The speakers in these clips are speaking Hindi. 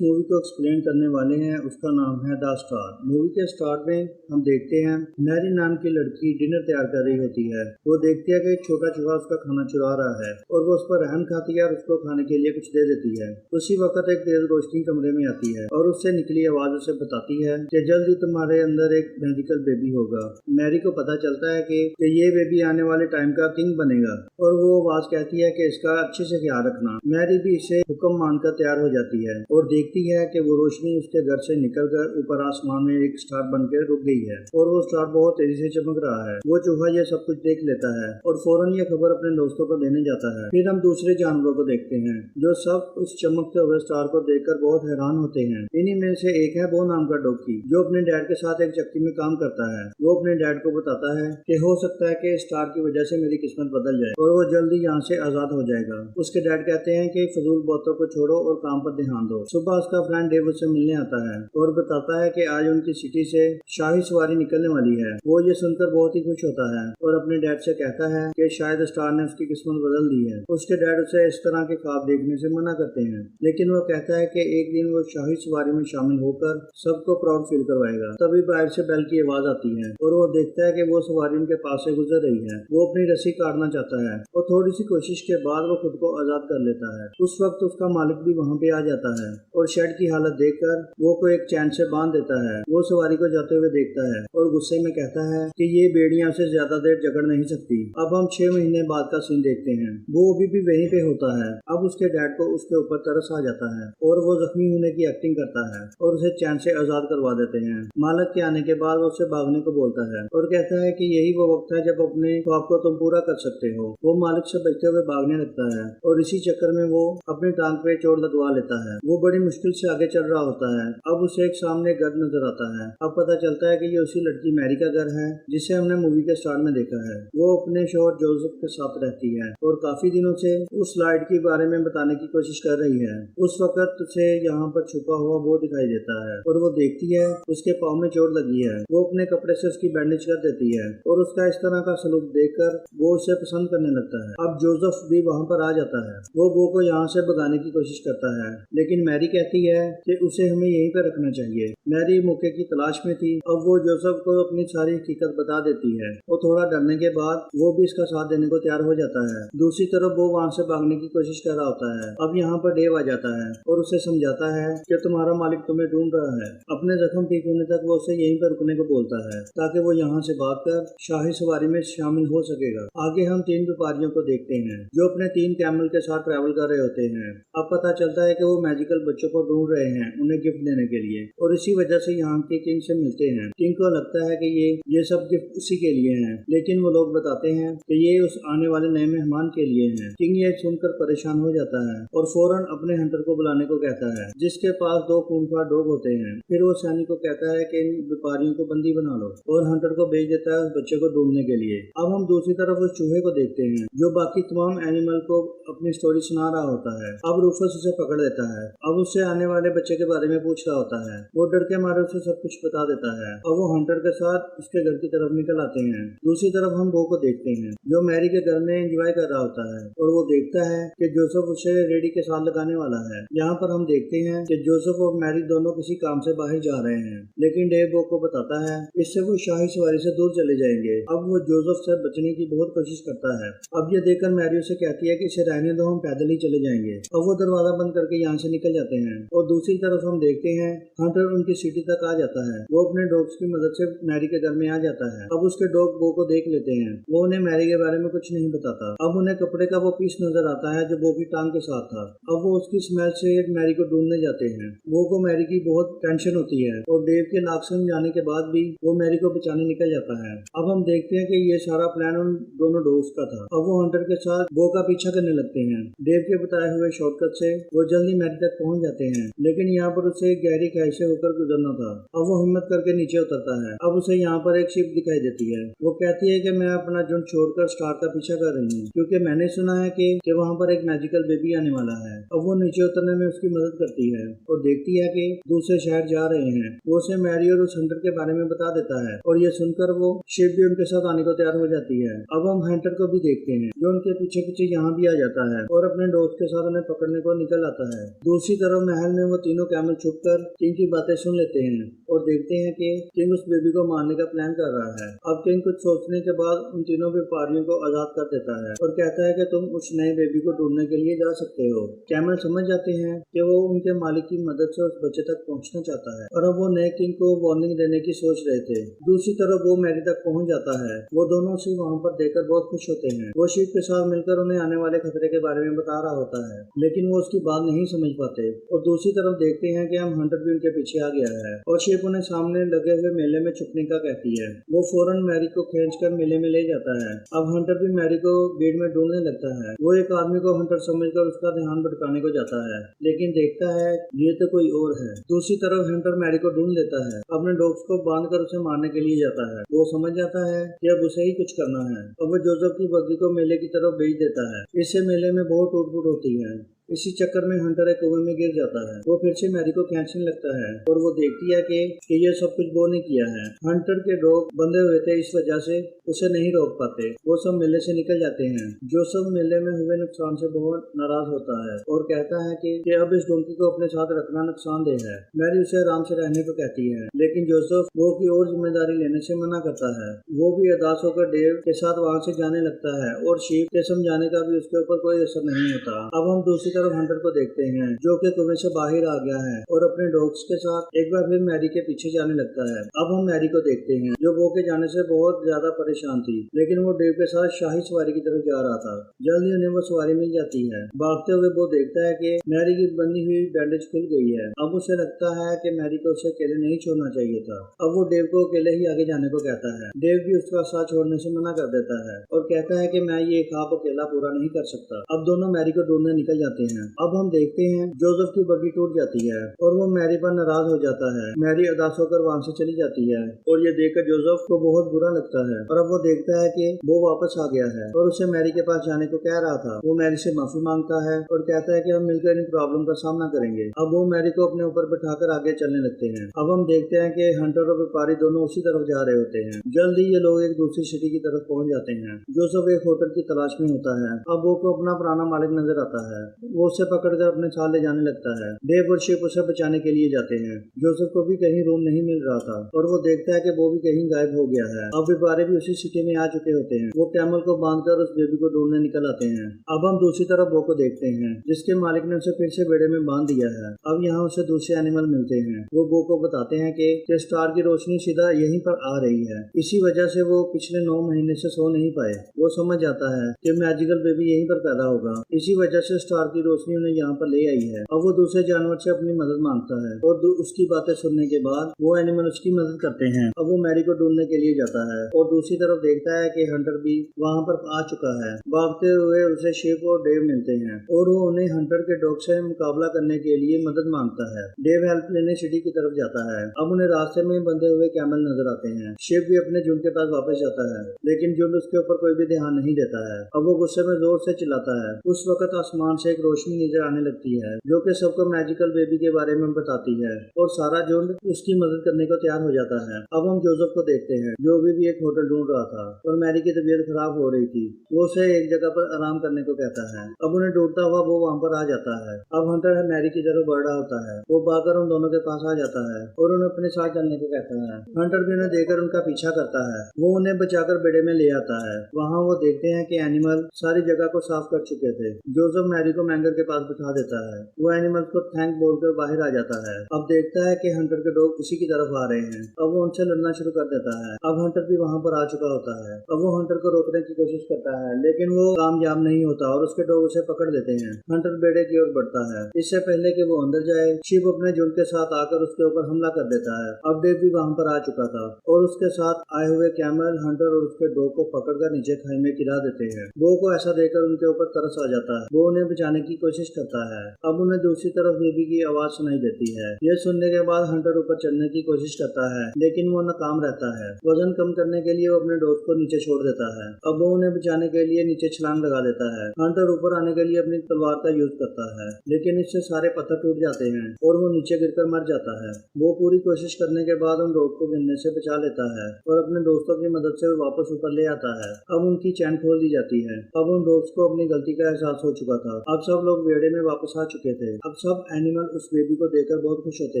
मूवी को एक्सप्लेन करने वाले हैं। उसका नाम है द स्टार। मूवी के स्टार्ट में हम देखते हैं मैरी नाम की लड़की डिनर तैयार कर रही होती है। वो देखती है कि एक छोटा चूहा उसका खाना चुरा रहा है और वो उस पर रहम खाती है और उसको खाने के लिए कुछ दे देती है। उसी वक्त एक तेज रोशनी कमरे में आती है और उससे निकली आवाज उसे बताती है कि जल्द ही तुम्हारे अंदर एक मैजिकल बेबी होगा। मैरी को पता चलता है कि ये बेबी आने वाले टाइम का किंग बनेगा और वो आवाज कहती है कि इसका अच्छे से ख्याल रखना। मैरी भी इसे हुक्म मानकर तैयार हो जाती है और देखती है कि वो रोशनी उसके घर से निकलकर ऊपर आसमान में एक स्टार बनकर रुक गई है और वो स्टार बहुत तेजी से चमक रहा है। वो चूहा ये सब कुछ देख लेता है और फौरन ये खबर अपने दोस्तों को देने जाता है। फिर हम दूसरे जानवरों को देखते हैं जो सब उस चमकते हुए स्टार को देखकर बहुत हैरान होते हैं। इन्हीं में से एक है बो नाम का डॉगी जो अपने डैड के साथ एक चक्की में काम करता है। वो अपने डैड को बताता है कि हो सकता है कि स्टार की वजह से मेरी किस्मत बदल जाए और वो जल्दी यहाँ से आजाद हो जाएगा। उसके डैड कहते हैं कि फजूल बातों को छोड़ो और काम पर ध्यान दो। सुबह उसका फ्रेंड डेव उससे मिलने आता है और बताता है कि आज उनकी सिटी से शाही सवारी निकलने वाली है। वो ये सुनकर बहुत ही खुश होता है और अपने डैड से कहता है कि शायद स्टार ने उसकी किस्मत बदल दी है। उसके डैड उसे इस तरह के ख्वाब देखने से मना करते हैं, लेकिन वो कहता है कि एक दिन वो शाही सवारी में शामिल होकर सबको प्राउड फील करवाएगा। तभी बाहर से बेल की आवाज आती है और वो देखता है कि वो सवारी उनके पास से गुजर रही है। वो अपनी रस्सी काटना चाहता है और थोड़ी सी कोशिश के बाद वो खुद को आजाद कर लेता है। उस वक्त उसका मालिक भी वहाँ पे आ जाता है और शेड की हालत देखकर वो को एक चैन से बांध देता है। वो सवारी को जाते हुए देखता है और गुस्से में कहता है कि ये बेड़ियां से ज्यादा देर जकड़ नहीं सकती। अब हम 6 महीने बाद का सीन देखते हैं। वो अभी भी वहीं पे होता है। अब उसके डैड को उसके ऊपर तरस आ जाता है और वो जख्मी होने की एक्टिंग करता है और उसे चैन से आजाद करवा देते हैं। मालिक के आने के बाद वो उसे भागने को बोलता है और कहता है कि यही वो वक्त है जब अपने ख्वाब को तुम पूरा कर सकते हो। वो मालिक से बचते हुए भागने लगता है और इसी चक्कर में वो अपनी टांग पे चोट लगवा लेता है। वो बड़ी मुश्किल से आगे चल रहा होता है। अब उसे एक सामने घर नजर आता है। अब पता चलता है कि ये उसी लड़की मैरी का घर है जिसे हमने मूवी के स्टार्ट में देखा है। वो अपने शोहर जोसेफ के साथ रहती है और काफी दिनों से उस लाइट के बारे में बताने की कोशिश कर रही है। उस वक्त उसे यहाँ पर छुपा हुआ वो दिखाई देता है और वो देखती है उसके पाँव में चोट लगी है। वो अपने कपड़े से उसकी बैंडेज कर देती है और उसका इस तरह का सलूक देखकर वो उसे पसंद करने लगता है। अब जोसेफ भी वहाँ पर आ जाता है। वो बो को यहाँ से भगाने की कोशिश करता है, लेकिन मैरी कहती है कि उसे हमें यहीं पर रखना चाहिए। मैरी मौके की तलाश में थी। अब वो जोसेफ को अपनी सारी हकीकत बता देती है और थोड़ा डरने के बाद वो भी इसका साथ देने को तैयार हो जाता है। दूसरी तरफ वो वहाँ से भागने की कोशिश कर रहा होता है। अब यहाँ पर डेव आ जाता है और उसे समझाता है कि तुम्हारा मालिक तुम्हें ढूंढ रहा है। अपने जख्म ठीक होने तक वो उसे यहीं पर रुकने को बोलता है ताकि वो यहाँ से भागकर शाही सवारी में शामिल हो सकेगा। आगे हम 3 व्यापारियों को देखते हैं जो अपने 3 कैमल के साथ ट्रैवल कर रहे होते हैं। अब पता चलता है कि वो मैजिकल बच्चों को ढूंढ रहे हैं उन्हें गिफ्ट देने के लिए और इसी वजह से यहाँ के किंग से मिलते हैं। किंग को लगता है कि ये सब गिफ्ट उसी के लिए हैं, लेकिन वो लोग बताते हैं कि ये उस आने वाले नए मेहमान के लिए हैं। किंग ये सुनकर परेशान हो जाता है और फौरन अपने हंटर को बुलाने को कहता है जिसके पास 2 खूंखार डॉग होते हैं। फिर वो सैनिक को कहता है कि इन व्यापारियों को बंदी बना लो और हंटर को भेज देता है उस बच्चे को ढूंढने के लिए। अब हम दूसरी तरफ उस चूहे को देखते हैं जो बाकी तमाम एनिमल को अपनी स्टोरी सुना रहा होता है। अब रूफस उसे पकड़ लेता है। अब उससे आने वाले बच्चे के बारे में पूछ रहा होता है। वो डर के मारे उसे सब कुछ बता देता है और वो हंटर के साथ उसके घर की तरफ निकल आते हैं। दूसरी तरफ हम बो को देखते हैं जो मैरी के घर में एंजॉय कर रहा होता है और वो देखता है कि जोसेफ उसे रेडी के साथ लगाने वाला है। यहाँ पर हम देखते हैं कि जोसेफ और मैरी दोनों किसी काम से बाहर जा रहे हैं, लेकिन डेव बो को बताता है इससे वो शाही सवारी से दूर चले जाएंगे। अब वो जोसेफ से बचने की बहुत कोशिश करता है। अब ये देखकर मैरी उसे कहती है कि इसे रहने दो, हम पैदल ही चले जाएंगे। अब वो दरवाजा बंद करके यहाँ से निकल जाते हैं और दूसरी तरफ हम देखते हैं हंटर उनकी सिटी तक आ जाता है। वो अपने डॉग्स की मदद से मैरी के घर में आ जाता है। अब उसके डॉग बो को देख लेते हैं। वो उन्हें मैरी के बारे में कुछ नहीं बताता। अब उन्हें कपड़े का वो पीस नजर आता है जो बो की टांग के साथ था। अब वो उसकी स्मेल से मैरी को ढूंढने जाते हैं। वो को मैरी की बहुत टेंशन होती है और डेव के नाक सुन जाने के बाद भी वो मैरी को बचाने निकल जाता है। अब हम देखते हैं कि ये सारा प्लान उन दोनों डॉग्स का था। अब वो हंटर के साथ बो का पीछा करने लगते हैं। डेव के बताए हुए शॉर्टकट से वो जल्दी मैरी तक पहुंच जाते हैं, लेकिन यहाँ पर उसे एक गहरी खाई से होकर गुजरना था। अब वो हिम्मत करके नीचे उतरता है। अब उसे यहाँ पर एक शिप दिखाई देती है। वो कहती है कि मैं अपना झुंड छोड़कर स्टार का पीछा कर रही हूँ क्योंकि मैंने सुना है कि वहाँ पर एक मैजिकल बेबी आने वाला है। अब वो नीचे उतरने में उसकी मदद करती है और देखती है कि दूसरे शहर जा रहे हैं। वो उसे मैरी और उस हंटर के बारे में बता देता है और ये सुनकर वो शिप भी उनके साथ आने को तैयार हो जाती है। अब हम हंटर को भी देखते हैं जो उनके पीछे पीछे यहाँ भी आ जाता है और अपने दोस्त के साथ उन्हें पकड़ने को निकल आता है। दूसरी तरफ महल में वो तीनों कैमल छुप कर किंग की बातें सुन लेते हैं और देखते हैं कि किंग उस बेबी को मारने का प्लान कर रहा है। अब किंग कुछ सोचने के बाद उन तीनों व्यापारियों को आजाद कर देता है और कहता है कि तुम उस नए बेबी को ढूंढने के लिए जा सकते हो। कैमल समझ जाते हैं कि वो उनके मालिक की मदद से उस बच्चे तक पहुंचना चाहता है और अब वो नए किंग को वार्निंग देने की सोच रहे थे। दूसरी तरफ वो मैरी तक पहुंच जाता है। वो दोनों उसे वहाँ पर देखकर बहुत खुश होते हैं। वो शीप के साथ मिलकर उन्हें आने वाले खतरे के बारे में बता रहा होता है, लेकिन वो उसकी बात नहीं समझ पाते। और दूसरी तरफ देखते हैं कि हम हंटर भी उनके पीछे आ गया है और शीप उन्हें सामने लगे हुए मेले में छुपने का कहती है। वो फौरन मैरी को खींचकर मेले में ले जाता है। अब हंटर भी मैरी को भीड़ में ढूंढने लगता है। वो एक आदमी को हंटर समझकर उसका ध्यान भटकाने को जाता है, लेकिन देखता है ये तो कोई और है। दूसरी तरफ हंटर मैरी को ढूंढ लेता है, अपने डॉग्स को बांधकर उसे मारने के लिए जाता है। वो समझ जाता है कि अब उसे ही कुछ करना है और वो जोसेफ की बग्गी को मेले की तरफ भेज देता है। इससे मेले में बहुत टूट फूट होती है। इसी चक्कर में हंटर एक कुएं में गिर जाता है। वो फिर से मैरी को खींचने लगता है और वो देखती है कि ये सब कुछ वो ने किया है। हंटर के डॉग बंधे हुए थे, इस वजह से उसे नहीं रोक पाते। वो सब मेले से निकल जाते हैं। जोसेफ मेले में हुए नुकसान से बहुत नाराज होता है और कहता है कि अब इस डोंकी को अपने साथ रखना नुकसानदेह है। मैरी उसे आराम से रहने को कहती है, लेकिन जोसेफ वो की और जिम्मेदारी लेने से मना करता है। वो भी उदास होकर डेव के साथ वहाँ से जाने लगता है और शीप के समझाने का भी उसके ऊपर कोई असर नहीं होता। अब हम दूसरी तरफ हंटर को देखते हैं, जो कि कुएं से बाहर आ गया है और अपने डॉग्स के साथ एक बार फिर मैरी के पीछे जाने लगता है। अब हम मैरी को देखते हैं, जो वो के जाने से बहुत ज्यादा परेशान थी, लेकिन वो डेव के साथ शाही सवारी की तरफ जा रहा था। जल्द ही उन्हें वो सवारी मिल जाती है। भागते हुए वो देखता है कि मैरी की बनी हुई बैंडेज खुल गई है। अब उसे लगता है कि मैरी को उसे अकेले नहीं छोड़ना चाहिए था। अब वो डेव को अकेले ही आगे जाने को कहता है। डेव भी उसका साथ छोड़ने से मना कर देता है और कहता है कि मैं ये ख्वाब अकेला पूरा नहीं कर सकता। अब दोनों मैरी को ढूंढने निकल जाते हैं। अब हम देखते हैं जोसेफ की बग्गी टूट जाती है और वो मैरी पर नाराज हो जाता है। मैरी उदास होकर वहाँ से चली जाती है और ये देखकर जोसेफ को बहुत बुरा लगता है। और अब वो देखता है कि वो वापस आ गया है और उसे मैरी के पास जाने को कह रहा था। वो मैरी से माफी मांगता है और कहता है कि हम मिलकर इन प्रॉब्लम का सामना करेंगे। अब वो मैरी को अपने ऊपर बिठाकर आगे चलने लगते हैं। अब हम देखते हैं कि हंटर और व्यापारी दोनों उसी तरफ जा रहे होते हैं। जल्द ही ये लोग एक दूसरी सिटी की तरफ पहुंच जाते हैं। जोसेफ एक होटल की तलाश में होता है। अब वो को अपना पुराना मालिक नजर आता है। वो उसे पकड़कर अपने साथ ले जाने लगता है। डेव और शिप उसे बचाने के लिए जाते हैं। जोसेफ को भी कहीं रूम नहीं मिल रहा था और वो देखता है कि वो भी कहीं गायब हो गया है। अब व्यापारी भी उसी सिटी में आ चुके होते हैं। वो कैमल को बांधकर उस बेबी को ढूंढने निकल आते हैं। अब हम दूसरी तरफ बो को देखते हैं, जिसके मालिक ने उसे फिर से बेड़े में बांध दिया है। अब यहाँ उसे दूसरे एनिमल मिलते हैं। वो बो को बताते हैं कि स्टार की रोशनी सीधा यहीं पर आ रही है, इसी वजह से वो पिछले 9 महीने से सो नहीं पाए। वो समझ जाता है कि मैजिकल बेबी यहीं पर पैदा होगा, इसी वजह से स्टार की रोशनी उन्हें यहाँ पर ले आई है। अब वो दूसरे जानवर से अपनी मदद मांगता है और उसकी बातें सुनने के बाद वो एनिमल उसकी मदद करते हैं। अब वो मैरी को ढूंढने के लिए जाता है और दूसरी तरफ देखता है कि हंटर भी वहाँ पर आ चुका है। भागते हुए उसे शिप और डेव मिलते हैं और वो उन्हें हंटर के डॉग से मुकाबला करने के लिए मदद मांगता है। डेव हेल्प लेने सिटी की तरफ जाता है। अब उन्हें रास्ते में बंधे हुए कैमल नजर आते हैं। शिप भी अपने झुंड के पास वापस जाता है, लेकिन झुंड उसके ऊपर कोई भी ध्यान नहीं देता है। अब वो गुस्से में जोर से चिल्लाता है। उस वक्त आसमान से एक रोशनी नजर आने लगती है, जो कि सबको मैजिकल बेबी के बारे में बताती है और सारा झुंड उसकी मदद करने को तैयार हो जाता है। अब हम जोसेफ को देखते हैं, जो भी एक होटल ढूंढ रहा था और मैरी की तबीयत खराब हो रही थी। वो उसे एक जगह पर आराम करने को कहता है। अब उन्हें ढूंढता हुआ वो वहाँ पर आ जाता है। अब हंटर मैरी की तरफ बढ़ रहा होता है। वो भागकर उन दोनों के पास आ जाता है और उन्हें अपने साथ चलने को कहता है। हंटर भी उन्हें देखकर उनका पीछा करता है। वो उन्हें बचाकर बेड़े में ले आता है। वहाँ वो देखते हैं कि एनिमल सारी जगह को साफ कर चुके थे। जोसेफ मैरी को मैंगर के पास बिठा देता है। वो एनिमल को थैंक बोलकर बाहर आ जाता है। अब देखता है कि हंटर के डॉग उसी की तरफ आ रहे हैं। अब वो उनसे लड़ना शुरू कर देता है। अब हंटर भी वहाँ पर आ चुका होता है। अब वो हंटर को रोकने की कोशिश करता है, लेकिन वो कामयाब नहीं होता और उसके डॉग उसे पकड़ लेते हैं। हंटर बेड़े की ओर बढ़ता है। इससे पहले कि वो अंदर जाए, शिप अपने झुंड के साथ आकर उसके ऊपर हमला कर देता है। अब डेव भी वहाँ पर आ चुका था और उसके साथ आए हुए कैमल हंटर और उसके डॉग को पकड़कर नीचे खाई में गिरा देते हैं। वो को ऐसा देखकर उनके ऊपर तरस आ जाता है। वो उन्हें बचाने की कोशिश करता है। अब उन्हें दूसरी तरफ बेबी की आवाज सुनाई देती है। यह सुनने के बाद हंटर ऊपर चढ़ने की कोशिश करता है, लेकिन वो नाकाम रहता है। वजन कम करने के लिए वो अपने दोस्त को नीचे छोड़ देता है। अब वो उन्हें बचाने के लिए नीचे छलांग लगा देता है। हंटर ऊपर आने के लिए अपनी तलवार का यूज करता है, लेकिन इससे सारे पत्थर टूट जाते हैं और वो नीचे गिरकर मर जाता है। वो पूरी कोशिश करने के बाद उन डॉग को गिरने से बचा लेता है और अपने दोस्तों की मदद से वापस ऊपर ले आता है। अब उनकी चैन खोल दी जाती है। अब उन डॉग्स को अपनी गलती का एहसास हो चुका था। अब सब सब लोग वेड़े में वापस आ चुके थे। अब सब एनिमल उस बेबी को देखकर बहुत खुश होते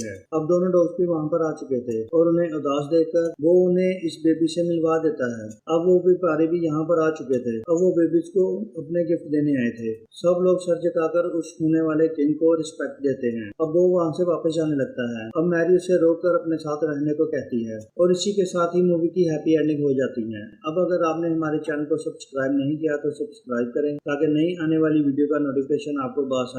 हैं। अब दोनों डॉग्स भी वहाँ पर आ चुके थे और उन्हें उदास देखकर वो उन्हें इस बेबी से मिलवा देता है। अब वो व्यापारी भी यहाँ पर आ चुके थे। अब वो बेबीज को अपने गिफ्ट देने आए थे। सब लोग सर झुकाकर उस होने वाले किंग को रिस्पेक्ट देते हैं। अब वो वहाँ से वापस जाने लगता है। अब मैरी उसे रोककर अपने साथ रहने को कहती है और इसी के साथ ही मूवी की हैप्पी एंडिंग हो जाती है। अब अगर आपने हमारे चैनल को सब्सक्राइब नहीं किया तो सब्सक्राइब करें ताकि नई आने वाली वीडियो का नोटिफिकेशन आपको बआसानी